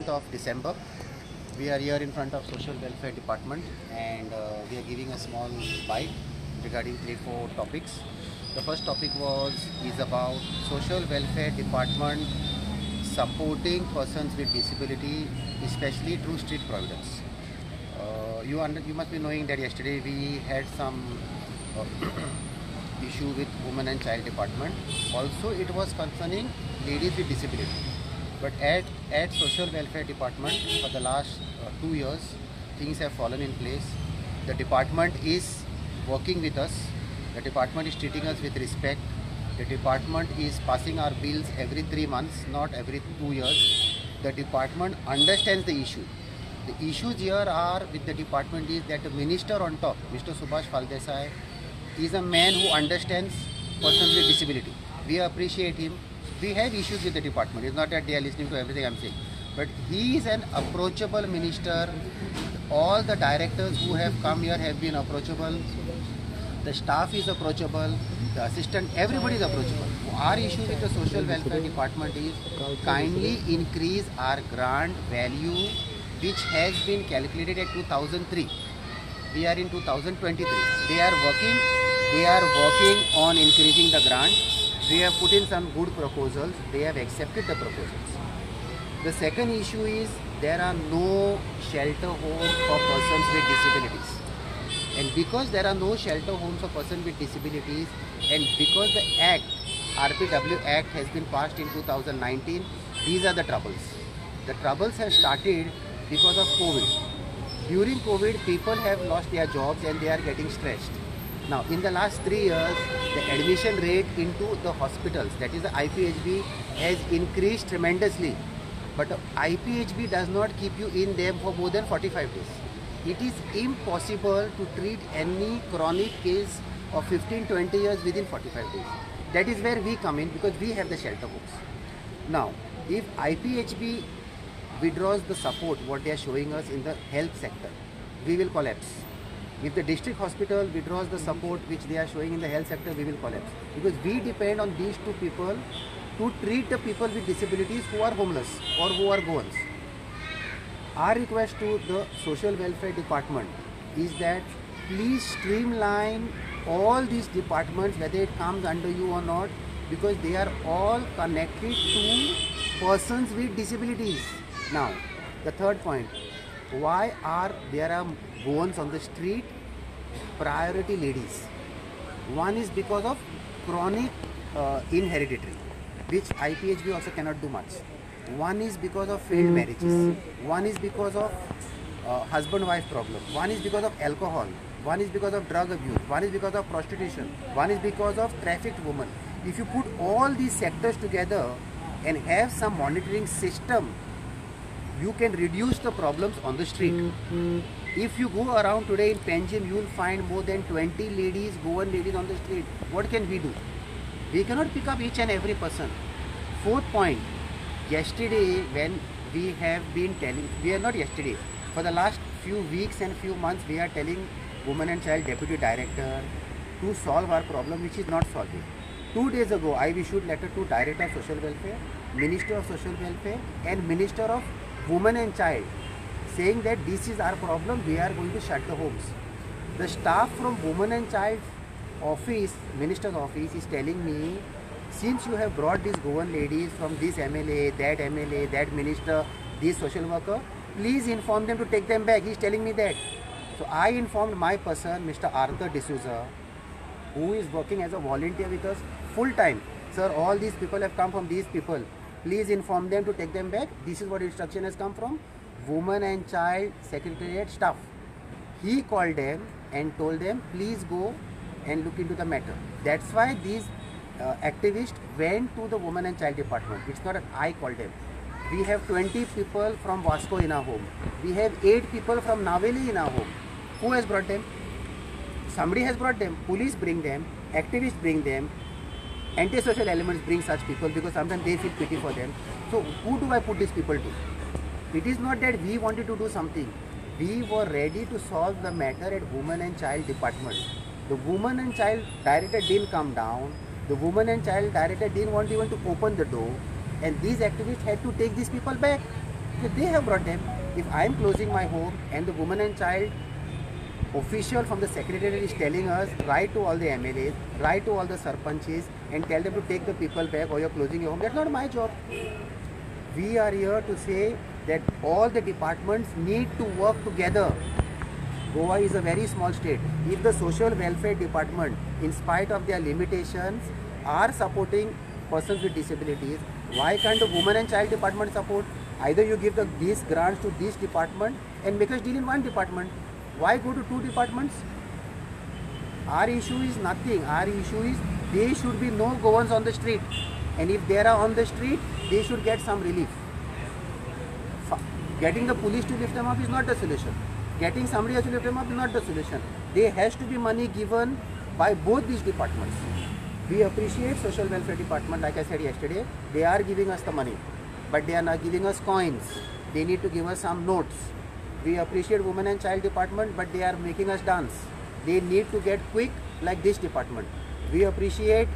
of December. We are here in front of Social Welfare Department and we are giving a small bite regarding 3-4 topics. The first topic is about Social Welfare Department supporting persons with disability, especially through street providence. You must be knowing that yesterday we had some issue with Women and Child Department. Also, it was concerning ladies with disability. But at Social Welfare Department, for the last 2 years, things have fallen in place. The department is working with us. The department is treating us with respect. The department is passing our bills every 3 months, not every 2 years. The department understands the issue. The issues here are with the department is that the minister on top, Mr. Subhash Phaldesai, is a man who understands persons with disability. We appreciate him. We have issues with the department. It's not that they are listening to everything I'm saying. But he is an approachable minister. All the directors who have come here have been approachable. The staff is approachable. The assistant, everybody is approachable. Our issue with the Social Welfare Department is kindly increase our grant value, which has been calculated at 2003. We are in 2023. They are working on increasing the grant. We have put in some good proposals. They have accepted the proposals. The second issue is there are no shelter homes for persons with disabilities. And because there are no shelter homes for persons with disabilities, and because the Act, RPW Act has been passed in 2019, these are the troubles. The troubles have started because of COVID. During COVID, people have lost their jobs and they are getting stressed. Now, in the last 3 years, the admission rate into the hospitals, that is the IPHB, has increased tremendously. But the IPHB does not keep you in them for more than 45 days. It is impossible to treat any chronic case of 15-20 years within 45 days. That is where we come in because we have the shelter homes. Now, if IPHB withdraws the support what they are showing us in the health sector, we will collapse. If the district hospital withdraws the support which they are showing in the health sector, we will collapse. Because we depend on these two people to treat the people with disabilities who are homeless or who are goans. Our request to the Social Welfare Department is that please streamline all these departments, whether it comes under you or not, because they are all connected to persons with disabilities. Now, the third point, why are there are goans on the street, priority ladies? One is because of chronic inheritary, which IPHB also cannot do much. One is because of failed marriages. One is because of husband-wife problem. One is because of alcohol. One is because of drug abuse. One is because of prostitution. One is because of trafficked women. If you put all these sectors together and have some monitoring system, you can reduce the problems on the street. If you go around today in Panjim, you will find more than 20 ladies, Goan ladies on the street. What can we do? We cannot pick up each and every person. Fourth point, yesterday when we have been telling, for the last few weeks and few months we are telling Women and Child Deputy Director to solve our problem, which is not solving. 2 days ago, I issued letter to Director of Social Welfare, Minister of Social Welfare and Minister of Women and Child, saying that this is our problem, we are going to shut the homes. The staff from Women and Child office, Minister's office, is telling me, since you have brought these Goan ladies from this MLA, that minister, this social worker, please inform them to take them back. He is telling me that. So I informed my person, Mr. Arthur D'Souza, who is working as a volunteer with us full time. Sir, all these people have come from these people. Please inform them to take them back. This is what instruction has come from Women and Child Secretariat staff. He called them and told them, please go and look into the matter. That's why these activists went to the Women and Child Department. It's not that I called them. We have 20 people from Vasco in our home. We have 8 people from Naveli in our home. Who has brought them? Somebody has brought them. Police bring them. Activists bring them. Antisocial elements bring such people because sometimes they feel pity for them. So who do I put these people to? It is not that we wanted to do something. We were ready to solve the matter at Women and Child Department. The Women and Child Director didn't come down. The Women and Child Director didn't want even to open the door. And these activists had to take these people back. So they have brought them. If I am closing my home and the woman and child official from the secretariat is telling us, write to all the MLAs, write to all the sarpanches and tell them to take the people back or you're closing your home, that's not my job. We are here to say that all the departments need to work together. Goa is a very small state. If the social welfare department, in spite of their limitations, are supporting persons with disabilities, why can't the women and child department support? Either you give these grants to this department and make us deal in one department. Why go to two departments? Our issue is nothing. Our issue is there should be no Goans on the street. And if they are on the street, they should get some relief. Getting the police to lift them up is not the solution. Getting somebody else to lift them up is not the solution. There has to be money given by both these departments. We appreciate social welfare department, like I said yesterday, they are giving us the money. But they are not giving us coins. They need to give us some notes. We appreciate women and child department, but they are making us dance. They need to get quick like this department. We appreciate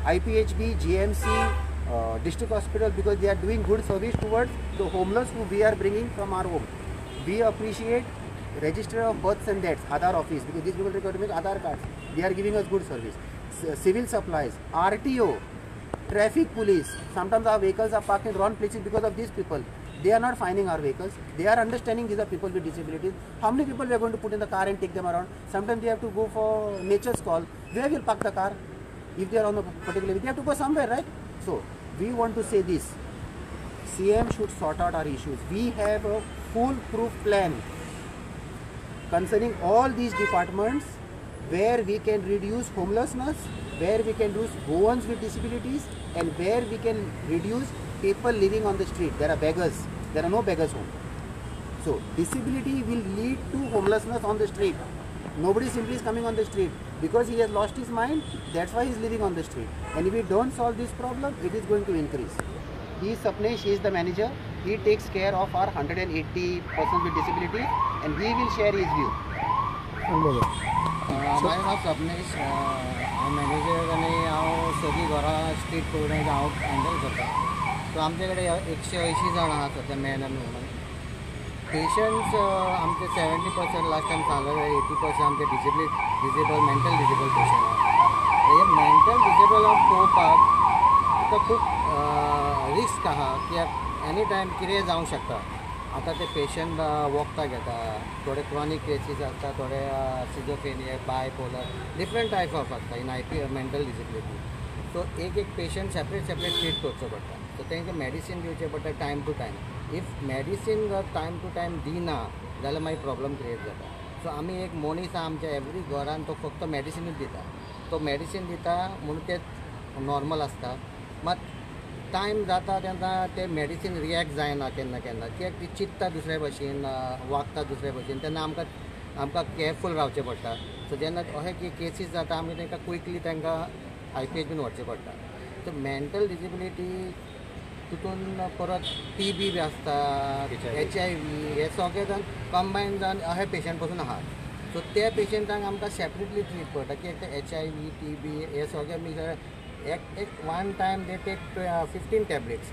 IPHB, GMC, district hospital because they are doing good service towards the homeless who we are bringing from our home. We appreciate Register of Births and Deaths, Aadhaar office, because these people require to make Aadhaar cards. They are giving us good service. Civil supplies, RTO, traffic police. Sometimes our vehicles are parked in wrong places because of these people. They are not finding our vehicles. They are understanding these are people with disabilities. How many people we are going to put in the car and take them around? Sometimes they have to go for nature's call. Where will park the car? If they are on a particular, they have to go somewhere, right? So we want to say this. CM should sort out our issues. We have a foolproof plan concerning all these departments where we can reduce homelessness, where we can reduce Goans with disabilities, and where we can reduce people living on the street. There are beggars. There are no beggars home. So disability will lead to homelessness on the street. Nobody simply is coming on the street because he has lost his mind. That's why he is living on the street. And if we don't solve this problem, it is going to increase. He is Sapnesh. He is the manager. He takes care of our 180 persons with disabilities, and he will share his view. माझें नाव सपनेश हांव manager आनी हांव सगळीं घरां street programme हांव handle करता. सो आमचे कडेन 180 जाण आहा सद्या मॅन आनी वुमन. पेशंट्स आमचे 70% लास्ट टायम सांगलें 80% आमचे डिजेबल मेंटल डिजेबल पेशंट आहा. हे मेंटल डिजेबलाक पळोवपाक तुका खूब रिस्क आहा कित्याक एनी टायम कितेंय जावंक शकता. आतां ते पेशंट वखदां घेता, थोडे क्रॉनीक केसीस आसता, थोडे schizophrenia, bipolar, different type of आसता इन मेंटल डिसेबिलिटी. सो एक पेशंट सेपरेट ट्रीट करचो पडटा. सो तांकां मेडिसीन दिवचें पडटा time to time. If medicine जर टायम टू टायम दिना जाल्यार मागीर प्रॉब्लम क्रिएट जाता. सो आमी एक मनीस आहा आमच्या एवरी घरान तो फक्त मेडिसिनूच दिता. तो मेडिसीन दिता म्हणून ते नॉर्मल आसता. मात टायम जाता तेन्ना ते मेडिसीन रिएक्ट जायना केन्ना केन्ना कित्याक ती चित्ता दुसरे भशेन, वागता दुसरे भशेन. तेन्ना आमकां केअरफूल रावचें पडटा. सो जेन्ना अशें केसीस जाता आमी तांकां क्विकली तांकां IPH व्हरचें पडटा. सो मेंटल डिसेबिलिटी तितून परत TB बी आसता, HIV हे सगळे जावन कंबायन जावन अशे पेशंट पसून आहात. सो त्या पेशंटांक आमकां सेपरेटली ट्रीट करता कित्याक ते HIV, TB हे सगळे मिक्स एक one time they take 15 tablets.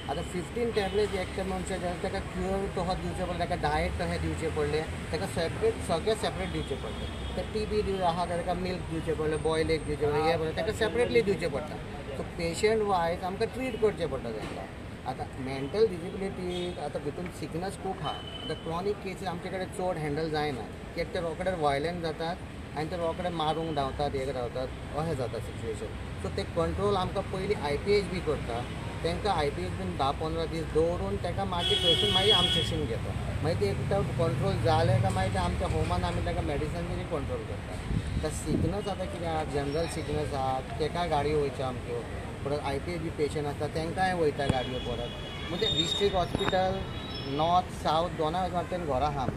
आतां 15 टॅबलेट्स एकटे मनशाक जाल्यार ताका क्युअर तसो दिवचें पडलें, ताका डायट तशें दिवचें पडलें, ताका सेपरेट सगळें सेपरेट दिवचें पडलें. तर TB आहा जाल्यार ताका मिल्क दिवचें पडलें, बॉयल एग दिवचें पडलें, हें पडलें ताका सेपरेटली दिवचें पडटा. सो पेशंट वायज आमकां ट्रीट करचें पडटा तांकां. आतां मेंटल डिसेबिलिटी आतां भितून सिकनस खूब आहा. आतां क्रॉनीक केसीस आमचे कडेन चड हँडल जायना कित्याक ते रोखडे वायलंट जातात आनी ते रोखडे मारूंक धांवतात, हे रावतात, अशें जाता सिच्युएशन. सो ते कंट्रोल आमकां पयलीं IPH बी करता. तांकां IPH बीन 10-15 दीस दवरून ताका मागीर थंयसून मागीर आमचे सेशन घेता. मागीर ते एकदां कंट्रोल जालें काय मागीर ते आमच्या होमान आमी ताका मेडिसन बी कंट्रोल करता. तर सिकनस आतां कितें आहा, जनरल सिकनस आहा ताका गाडयो वयच्यो आमच्यो. परत IPH बी पेशंट आसता तांकांय वयता गाडयो परत. म्हणजे डिस्ट्रिक्ट हॉस्पिटल नॉर्थ सावथ दोनाय वाटेन घरां आहा.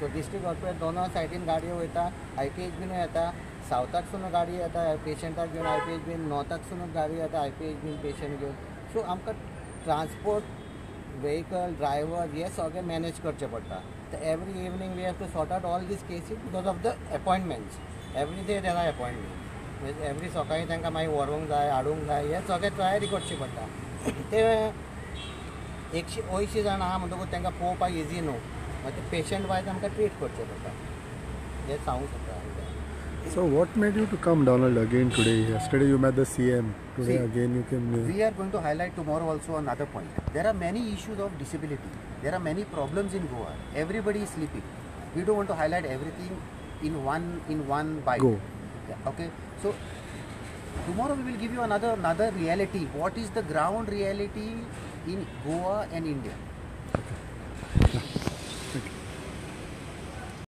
सो डिस्ट्रिक्ट हॉस्पिटल दोनोय सायडीन गाडयो वयता, IPH बीन येता, सावथाकसून गाडी येता पेशंटाक घेवन IPH बीन, नॉर्थाकसून गाडी येता IPH बीन पेशंट घेवन. सो आमकां ट्रान्सपोर्ट व्हेकल ड्रायव्हर हे सगळें मॅनेज करचें पडटा. तर every evening we have to sort out all these cases because of the appointments. Every day there are appointment. म्हणजे एवरी सकाळीं तांकां मागीर व्हरोंक जाय, हाडूंक जाय, हे सगळें तयारी करची पडटा. ते 180 जाण आहा म्हणटकूच तांकां पळोवपाक इजी न्हू मागीर ते पेशंट वायज आमकां ट्रीट करचें पडटा हें सांगूंक सोदता हांव. So what made you to come Donald again today? Yesterday you met the CM. Today See, again you came here. We are going to highlight tomorrow also another point. There are many issues of disability. There are many problems in Goa. Everybody is sleeping. We don't want to highlight everything in one bite. Go. Yeah, okay. So tomorrow we will give you another reality. What is the ground reality in Goa and India? Okay.